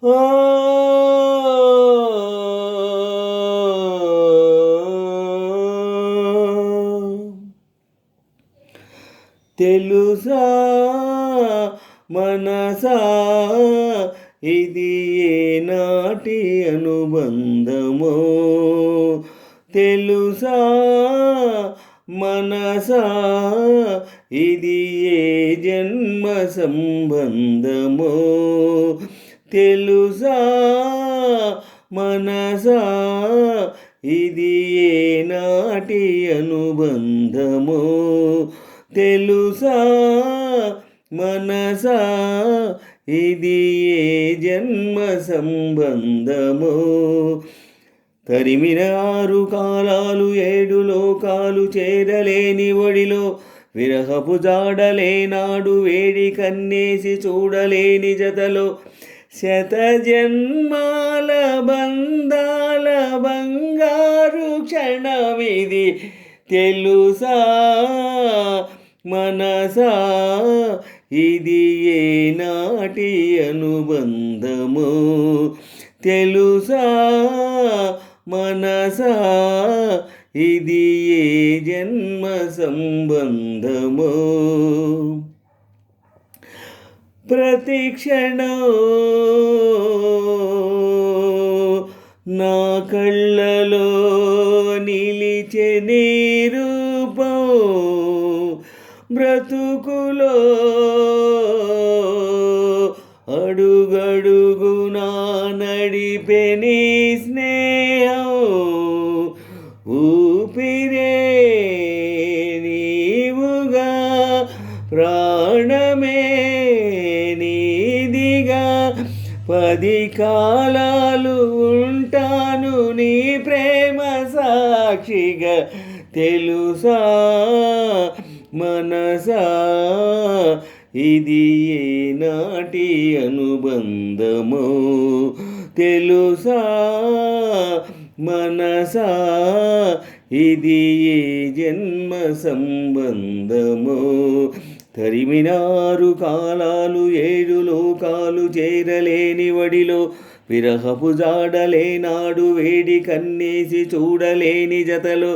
ఆ తెలుసా మనసా ఇది ఏనాటి అనుబంధమో తెలుసా మనసా ఇది ఏ జన్మ సంబంధమో తెలుసా మనసా ఇది ఏ నాటి అనుబంధమో తెలుసా మనసా ఇది ఏ జన్మ సంబంధమో తరిమిన 6 కాలాలు 7 లోకాలు చేరలేని ఒడిలో విరహపు జాడలేనాడు వేడి కన్నేసి చూడలేని జతలో శత జన్మాల బంధాల బంగారు క్షణమిది తెలుసా మనసా ఇది ఏ నాటి అనుబంధమో తెలుసా మనసా ఇది ఏ జన్మ సంబంధమో ప్రతి క్షణం నా కళ్ళలో నిలిచే నీ రూపం బ్రతుకులో అడుగడుగునా నడిపే నీ స్నేహం ఊపిరే నీవుగా ప్రాణమే నీదిగా 10 కాలాలు ఉంటాను నీ ప్రేమ సాక్షిగా తెలుసా మనసా ఇది ఏ నాటి అనుబంధమో తెలుసా మనసా ఇది ఏ జన్మ సంబంధమో తరిమిన 6 కాలాలు 7 లోకాలు చేరలేని వడిలో విరహపు జాడలేనాడు వేడి కన్నేసి చూడలేని జతలో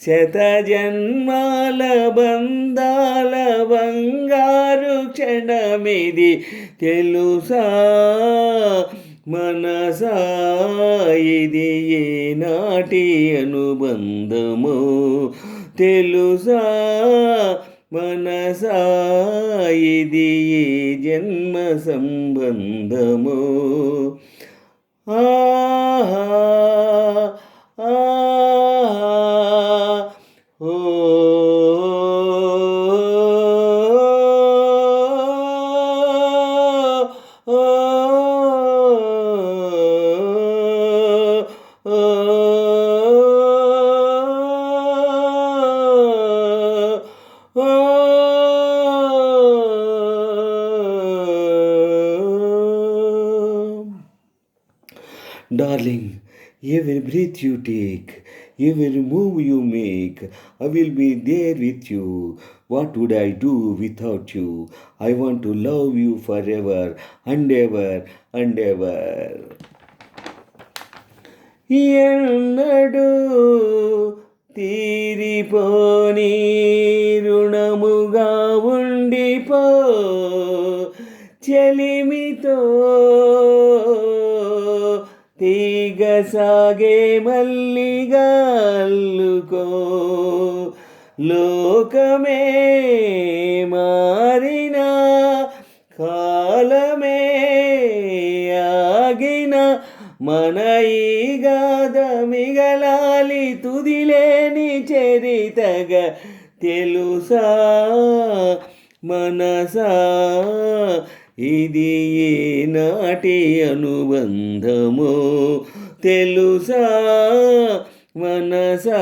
శత జన్మాల బంధాల బంగారు క్షణమిది తెలుసా మనసా ఇది ఏ నాటి అనుబంధమో తెలుసా మనసా ఇది ఏ జన్మ సంబంధమో ఆహా ఆహా ఓ Darling, every breath you take, every move you make, I will be there with you. What would I do without you? I want to love you forever and ever and ever. ఎన్నడూ తీరిపోని రుణముగా ఉండిపో చెలిమితో తీగ సాగే మల్లిగా అల్లుకో లోకమే మారినా కాలమే ఆగిన మన ఈ గాథ మిగలాలి తుదిలేని చరితగా తెలుసా మనసా ఇది ఏ నాటి అనుబంధమో తెలుసా మనసా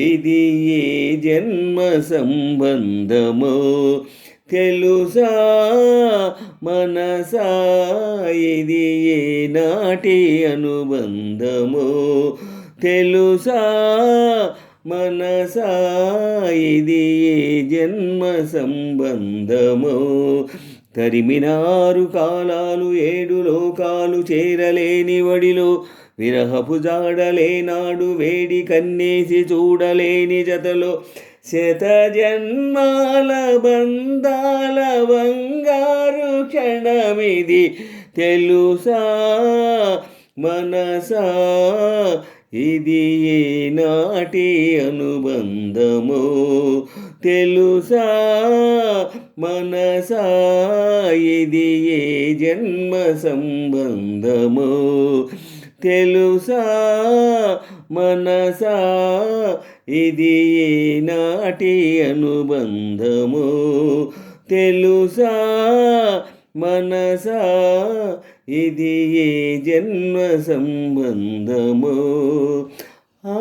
ఇది ఏ జన్మ సంబంధమో తెలుసా మనసా ఇది ఏ నాటి అనుబంధమో తెలుసా మనసా ఇది ఏ జన్మ సంబంధమో తరిమిన 6 కాలాలు 7 లోకాలు చేరలేని వడిలో విరహపు జాడలేనాడు వేడి కన్నేసి చూడలేని జతలో శత జన్మాల బంధాల బంగారు క్షణమిది తెలుసా మనసా ఇది ఏనాటి అనుబంధమో తెలుసా మనసా ఇది ఏ జన్మ సంబంధమో తెలుసా మనసా ఇది ఏనాటి అనుబంధమో తెలుసా మనసా ఇది ఏ జన్మ సంబంధమో ఆ